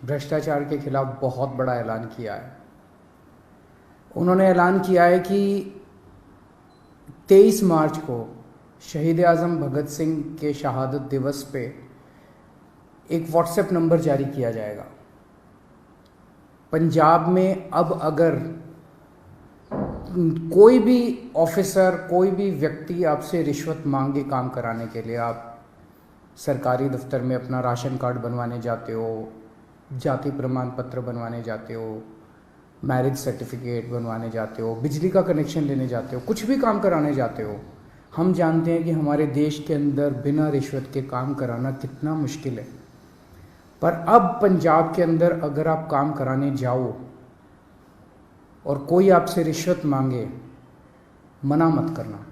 भ्रष्टाचार के खिलाफ बहुत बड़ा ऐलान किया है। उन्होंने ऐलान किया है कि 23 मार्च को शहीद आज़म भगत सिंह के शहादत दिवस पे एक व्हाट्सएप नंबर जारी किया जाएगा। पंजाब में अब अगर कोई भी ऑफिसर, कोई भी व्यक्ति आपसे रिश्वत मांगे काम कराने के लिए, आप सरकारी दफ्तर में अपना राशन कार्ड बनवाने जाते हो, जाति प्रमाण पत्र बनवाने जाते हो, मैरिज सर्टिफिकेट बनवाने जाते हो, बिजली का कनेक्शन लेने जाते हो, कुछ भी काम कराने जाते हो, हम जानते हैं कि हमारे देश के अंदर बिना रिश्वत के काम कराना कितना मुश्किल है। पर अब पंजाब के अंदर अगर आप काम कराने जाओ और कोई आपसे रिश्वत मांगे, मना मत करना।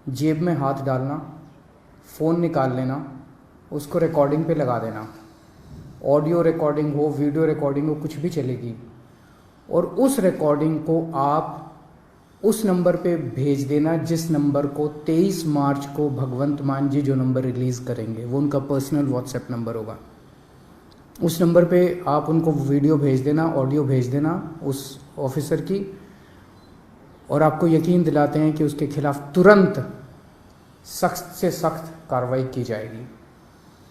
जेब में हाथ डालना, फ़ोन निकाल लेना, उसको रिकॉर्डिंग पे लगा देना। ऑडियो रिकॉर्डिंग हो, वीडियो रिकॉर्डिंग हो, कुछ भी चलेगी। और उस रिकॉर्डिंग को आप उस नंबर पे भेज देना जिस नंबर को 23 मार्च को भगवंत मान जी जो नंबर रिलीज़ करेंगे, वो उनका पर्सनल व्हाट्सएप नंबर होगा। उस नंबर पे आप उनको वीडियो भेज देना, ऑडियो भेज देना उस ऑफिसर की, और आपको यकीन दिलाते हैं कि उसके खिलाफ तुरंत सख्त से सख्त कार्रवाई की जाएगी।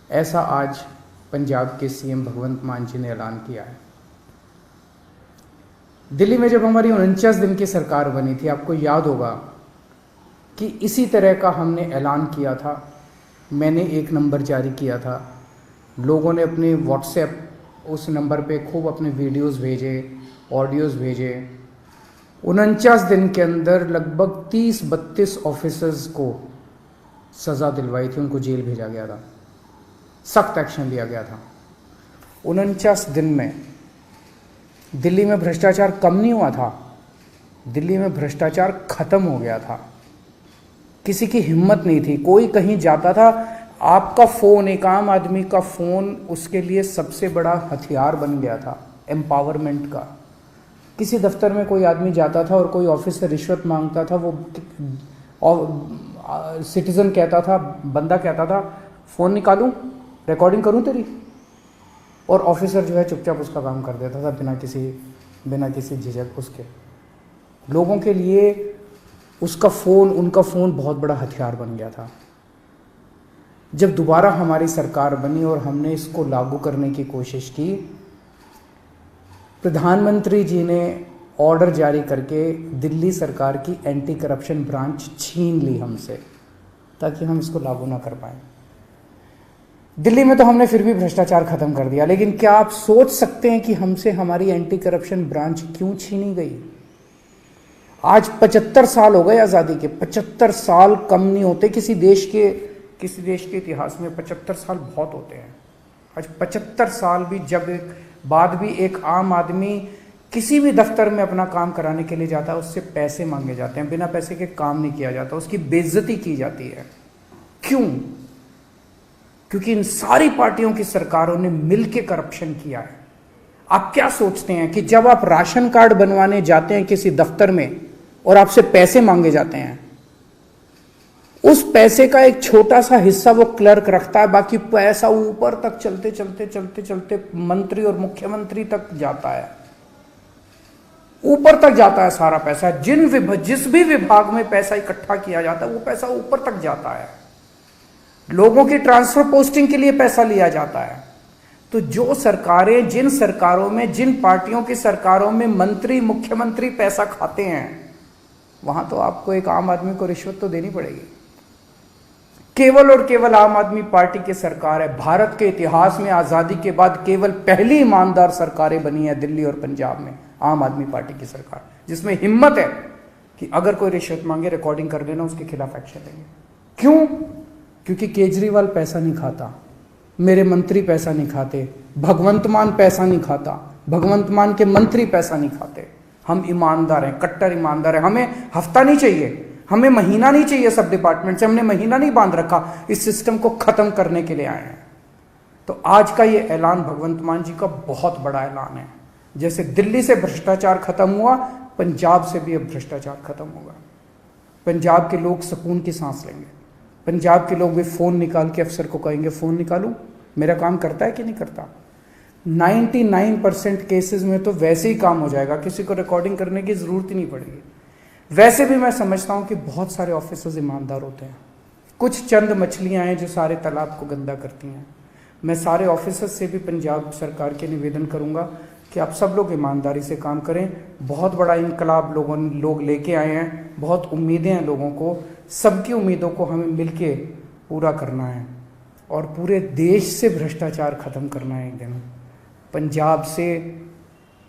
ऐसा आज पंजाब के सीएम भगवंत मान जी ने ऐलान किया है। दिल्ली में जब हमारी 49 दिन की सरकार बनी थी, आपको याद होगा कि इसी तरह का हमने ऐलान किया था। मैंने एक नंबर जारी किया था, लोगों ने अपने व्हाट्सएप उस नंबर पे खूब अपने वीडियोस भेजे, ऑडियोज़ भेजे। 49 दिन के अंदर लगभग 30-32 ऑफिसर्स को सज़ा दिलवाई थी, उनको जेल भेजा गया था, सख्त एक्शन लिया गया था। 49 दिन में दिल्ली में भ्रष्टाचार कम नहीं हुआ था, दिल्ली में भ्रष्टाचार खत्म हो गया था। किसी की हिम्मत नहीं थी, कोई कहीं जाता था, आपका फ़ोन, एक आम आदमी का फ़ोन उसके लिए सबसे बड़ा हथियार बन गया था एम्पावरमेंट का। किसी दफ्तर में कोई आदमी जाता था और कोई ऑफिसर रिश्वत मांगता था, वो सिटीज़न कहता था, बंदा कहता था, फ़ोन निकालूं, रिकॉर्डिंग करूं तेरी, और ऑफिसर जो है चुपचाप उसका काम कर देता था बिना किसी झिझक उसके। लोगों के लिए उसका फ़ोन, उनका फ़ोन बहुत बड़ा हथियार बन गया था। जब दोबारा हमारी सरकार बनी और हमने इसको लागू करने की कोशिश की, प्रधानमंत्री जी ने ऑर्डर जारी करके दिल्ली सरकार की एंटी करप्शन ब्रांच छीन ली हमसे, ताकि हम इसको लागू ना कर पाए। दिल्ली में तो हमने फिर भी भ्रष्टाचार खत्म कर दिया, लेकिन क्या आप सोच सकते हैं कि हमसे हमारी एंटी करप्शन ब्रांच क्यों छीनी गई? आज 75 साल हो गए आज़ादी के। 75 साल कम नहीं होते किसी देश के इतिहास में। 75 साल बहुत होते हैं। आज 75 साल भी बाद भी एक आम आदमी किसी भी दफ्तर में अपना काम कराने के लिए जाता है, उससे पैसे मांगे जाते हैं, बिना पैसे के काम नहीं किया जाता, उसकी बेइज्जती की जाती है। क्यों? क्योंकि इन सारी पार्टियों की सरकारों ने मिलकर करप्शन किया है। आप क्या सोचते हैं कि जब आप राशन कार्ड बनवाने जाते हैं किसी दफ्तर में और आपसे पैसे मांगे जाते हैं, उस पैसे का एक छोटा सा हिस्सा वो क्लर्क रखता है, बाकी पैसा ऊपर तक चलते मंत्री और मुख्यमंत्री तक जाता है, ऊपर तक जाता है सारा पैसा। जिस भी विभाग में पैसा इकट्ठा किया जाता है वो पैसा ऊपर तक जाता है। लोगों की ट्रांसफर पोस्टिंग के लिए पैसा लिया जाता है। तो जो सरकारें, जिन सरकारों में, जिन पार्टियों की सरकारों में मंत्री, मुख्यमंत्री पैसा खाते हैं, वहां तो आपको एक आम आदमी को रिश्वत तो देनी पड़ेगी। केवल और केवल आम आदमी पार्टी की सरकार है। भारत के इतिहास में आजादी के बाद केवल पहली ईमानदार सरकारें बनी है दिल्ली और पंजाब में, आम आदमी पार्टी की सरकार, जिसमें हिम्मत है कि अगर कोई रिश्वत मांगे, रिकॉर्डिंग कर लेना, उसके खिलाफ एक्शन लेंगे। क्यों? क्योंकि केजरीवाल पैसा नहीं खाता, मेरे मंत्री पैसा नहीं खाते, भगवंत मान पैसा नहीं खाता, भगवंत मान के मंत्री पैसा नहीं खाते। हम ईमानदार हैं, कट्टर ईमानदार हैं। हमें हफ्ता नहीं चाहिए, हमें महीना नहीं चाहिए। सब डिपार्टमेंट से हमने महीना नहीं बांध रखा, इस सिस्टम को खत्म करने के लिए आए हैं। तो आज का ये ऐलान भगवंत मान जी का बहुत बड़ा ऐलान है। जैसे दिल्ली से भ्रष्टाचार खत्म हुआ, पंजाब से भी अब भ्रष्टाचार खत्म होगा। पंजाब के लोग सुकून की सांस लेंगे। पंजाब के लोग भी फ़ोन निकाल के अफसर को कहेंगे, फ़ोन निकालूं, मेरा काम करता है कि नहीं करता। 99% केसेस में तो वैसे ही काम हो जाएगा, किसी को रिकॉर्डिंग करने की ज़रूरत ही नहीं पड़ेगी। वैसे भी मैं समझता हूँ कि बहुत सारे ऑफिसर्स ईमानदार होते हैं, कुछ चंद मछलियाँ हैं जो सारे तालाब को गंदा करती हैं। मैं सारे ऑफिसर्स से भी पंजाब सरकार के निवेदन करूँगा कि आप सब लोग ईमानदारी से काम करें। बहुत बड़ा इनकलाब लोग लेके आए हैं, बहुत उम्मीदें हैं लोगों को, सबकी उम्मीदों को हमें मिलके पूरा करना है और पूरे देश से भ्रष्टाचार खत्म करना है। एक दिन पंजाब से,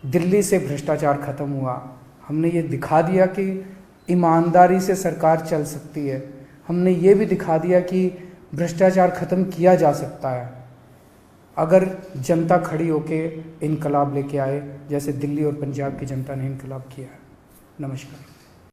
दिल्ली से भ्रष्टाचार खत्म हुआ, हमने ये दिखा दिया कि ईमानदारी से सरकार चल सकती है, हमने ये भी दिखा दिया कि भ्रष्टाचार खत्म किया जा सकता है अगर जनता खड़ी होके इनकलाब लेके आए, जैसे दिल्ली और पंजाब की जनता ने इनकलाब किया है। नमस्कार।